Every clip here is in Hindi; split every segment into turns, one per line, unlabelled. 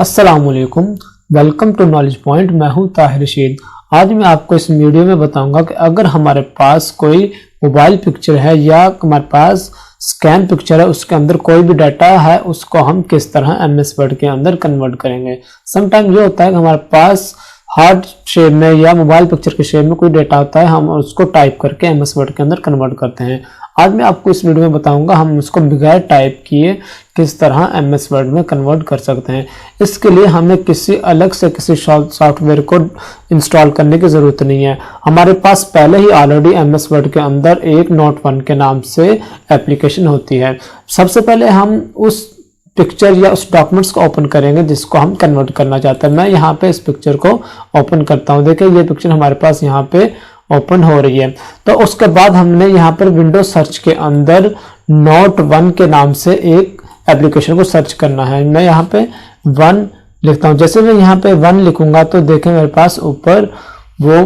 अस्सलामुअलैकुम, वेलकम टू नॉलेज पॉइंट। मैं हूं ताहिर रशीद। आज मैं आपको इस वीडियो में बताऊंगा कि अगर हमारे पास कोई मोबाइल पिक्चर है या हमारे पास स्कैन पिक्चर है, उसके अंदर कोई भी डाटा है, उसको हम किस तरह एमएस वर्ड के अंदर कन्वर्ट करेंगे। समटाइम ये होता है कि हमारे पास हार्ड शेप में या मोबाइल पिक्चर के शेप में कोई डाटा होता है, हम उसको टाइप करके एमएस वर्ड के अंदर कन्वर्ट करते हैं। आज मैं आपको इस वीडियो में बताऊंगा हम उसको बगैर टाइप किए किस तरह एमएस वर्ड में कन्वर्ट कर सकते हैं। इसके लिए हमें किसी अलग से किसी सॉफ्टवेयर को इंस्टॉल करने की ज़रूरत नहीं है। हमारे पास पहले ही ऑलरेडी एमएस वर्ड के अंदर एक नोट1 के नाम से एप्लीकेशन होती है। सबसे पहले हम उस पिक्चर या उस डॉक्यूमेंट्स को ओपन करेंगे जिसको हम कन्वर्ट करना चाहते हैं। मैं यहाँ पे इस पिक्चर को ओपन करता हूँ। देखिए ये पिक्चर हमारे पास यहाँ पे ओपन हो रही है। तो उसके बाद हमने यहाँ पर विंडो सर्च के अंदर नोट1 के नाम से एक एप्लीकेशन को सर्च करना है। मैं यहाँ पे 1 लिखता हूँ। जैसे मैं यहाँ पे 1 लिखूंगा तो देखें मेरे पास ऊपर वो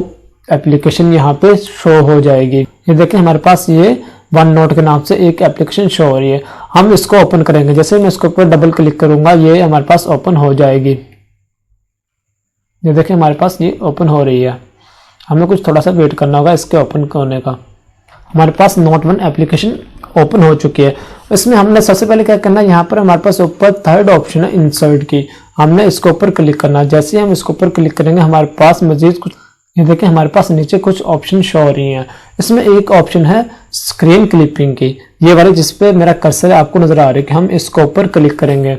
एप्लीकेशन यहाँ पे शो हो जाएगी। ये देखें हमारे पास ये OneNote के नाम से एक एप्लीकेशन शो हो रही है। हम इसको ओपन करेंगे। जैसे मैं इसके ऊपर डबल क्लिक करूंगा ये हमारे पास ओपन हो जाएगी। ये देखिए हमारे पास ये ओपन हो रही है। हमें कुछ थोड़ा सा वेट करना होगा इसके ओपन होने का। हमारे पास नोट1 एप्लीकेशन ओपन हो चुकी है। इसमें हमने सबसे पहले क्या करना है, यहाँ पर हमारे पास ऊपर थर्ड ऑप्शन है इंसर्ट की, हमने इसके ऊपर क्लिक करना है। जैसे ही हम इसके ऊपर क्लिक करेंगे हमारे पास मजीद कुछ, ये देखिए हमारे पास नीचे कुछ ऑप्शन शो हो रही हैं। इसमें एक ऑप्शन है स्क्रीन क्लिपिंग की, ये वाली जिसपे मेरा कर्सर है आपको नजर आ रही है कि हम इसके ऊपर क्लिक करेंगे।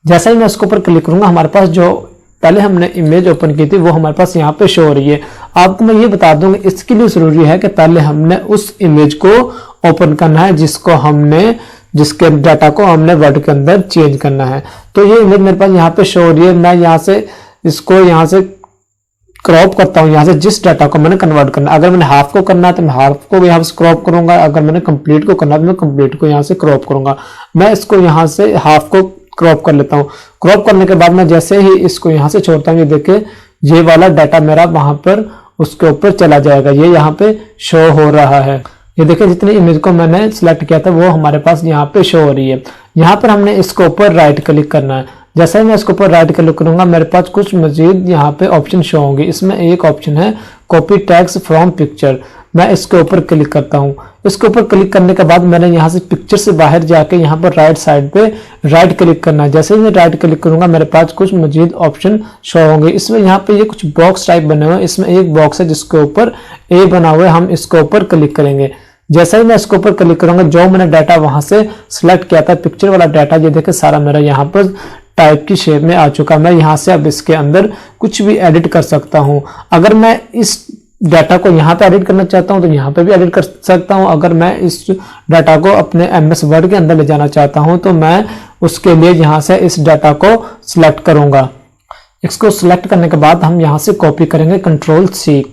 जैसे ही मैं इसके ऊपर क्लिक करूंगा हमारे पास जो पहले हमने इमेज ओपन की थी वो हमारे पास यहाँ पे शो हो रही है। आपको मैं ये बता दूंगा इसके लिए जरूरी है कि पहले हमने उस इमेज को ओपन करना है जिसके डाटा को हमने वर्ड के अंदर चेंज करना है। तो ये इमेज मेरे पास यहाँ पे शो हो रही है। मैं यहाँ से इसको यहाँ से क्रॉप करता हूँ, यहाँ से जिस डाटा को मैंने कन्वर्ट करना है। अगर मैंने हाफ को करना है तो मैं हाफ को यहाँ से क्रॉप करूंगा, अगर मैंने कंप्लीट को करना है तो मैं कंप्लीट को यहाँ से क्रॉप करूंगा। मैं इसको यहाँ से हाफ को क्रॉप कर लेता हूँ। क्रॉप करने के बाद मैं जैसे ही इसको यहाँ से छोड़ता हूँ, ये देखिए ये वाला डाटा मेरा वहां पर उसके ऊपर चला जाएगा। ये यहाँ पे शो हो रहा है। ये देखिए जितनी इमेज को मैंने सिलेक्ट किया था वो हमारे पास यहाँ पे शो हो रही है। यहाँ पर हमने इसके ऊपर राइट क्लिक करना है। जैसे ही मैं इसके ऊपर राइट क्लिक करूंगा मेरे पास कुछ मजीद यहाँ पे ऑप्शन शो होंगे। इसमें एक ऑप्शन है कॉपी टेक्स्ट फ्रॉम पिक्चर। मैं इसके ऊपर क्लिक करता हूँ। इसके ऊपर क्लिक करने के बाद मैंने यहाँ से पिक्चर से बाहर जाके यहाँ पर राइट साइड पे राइट क्लिक करना है। जैसे ही मैं राइट क्लिक करूंगा मेरे पास कुछ मजीद ऑप्शन शो होंगे। इसमें यहाँ पे ये कुछ बॉक्स टाइप बने हुए हैं। इसमें एक बॉक्स है जिसके ऊपर ए बना हुआ है, हम इसके ऊपर क्लिक करेंगे। जैसे ही मैं इसके ऊपर क्लिक करूंगा जो मैंने डाटा वहां से सिलेक्ट किया था पिक्चर वाला डाटा, ये देखिए सारा मेरा यहाँ पर टाइप की शेप में आ चुका। मैं यहाँ से अब इसके अंदर कुछ भी एडिट कर सकता हूँ। अगर मैं इस डाटा को यहाँ पे एडिट करना चाहता हूँ तो यहाँ पे भी एडिट कर सकता हूँ। अगर मैं इस डाटा को अपने एमएस वर्ड के अंदर ले जाना चाहता हूँ तो मैं उसके लिए यहाँ से इस डाटा को सिलेक्ट करूंगा। इसको सिलेक्ट करने के बाद हम यहाँ से कॉपी करेंगे, Ctrl+C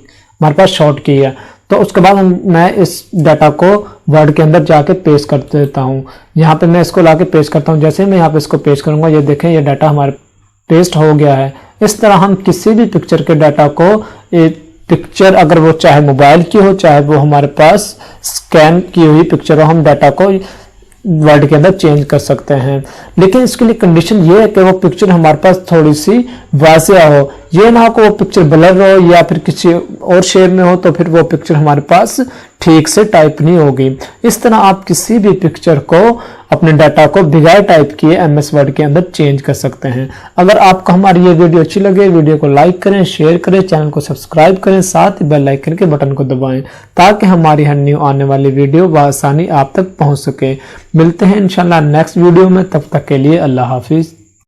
हमारे पास शॉर्ट की है। तो उसके बाद मैं इस डाटा को वर्ड के अंदर जाके पेस्ट कर देता हूँ। यहाँ पे मैं इसको लाके पेस्ट करता हूँ। जैसे ही मैं यहाँ पे इसको पेस्ट करूंगा ये देखें ये डाटा हमारे पेस्ट हो गया है। इस तरह हम किसी भी पिक्चर के डाटा को, पिक्चर अगर वो चाहे मोबाइल की हो चाहे वो हमारे पास स्कैन की हुई पिक्चर हो, हम डाटा को वर्ड के अंदर चेंज कर सकते हैं। लेकिन इसके लिए कंडीशन ये है कि वो पिक्चर हमारे पास थोड़ी सी वाज़ेह हो। ये ना हो कि वो पिक्चर ब्लर हो या फिर किसी और शेप में हो तो फिर वो पिक्चर हमारे पास ठीक से टाइप नहीं होगी। इस तरह आप किसी भी पिक्चर को, अपने डाटा को बगैर टाइप किए एमएस वर्ड के अंदर चेंज कर सकते हैं। अगर आपको हमारी ये वीडियो अच्छी लगे वीडियो को लाइक करें, शेयर करें, चैनल को सब्सक्राइब करें, साथ ही बेल आइकन के बटन को दबाएं ताकि हमारी हर न्यू आने वाली वीडियो बआसानी आप तक पहुंच सके। मिलते हैं इंशाल्लाह नेक्स्ट वीडियो में, तब तक के लिए अल्लाह हाफिज।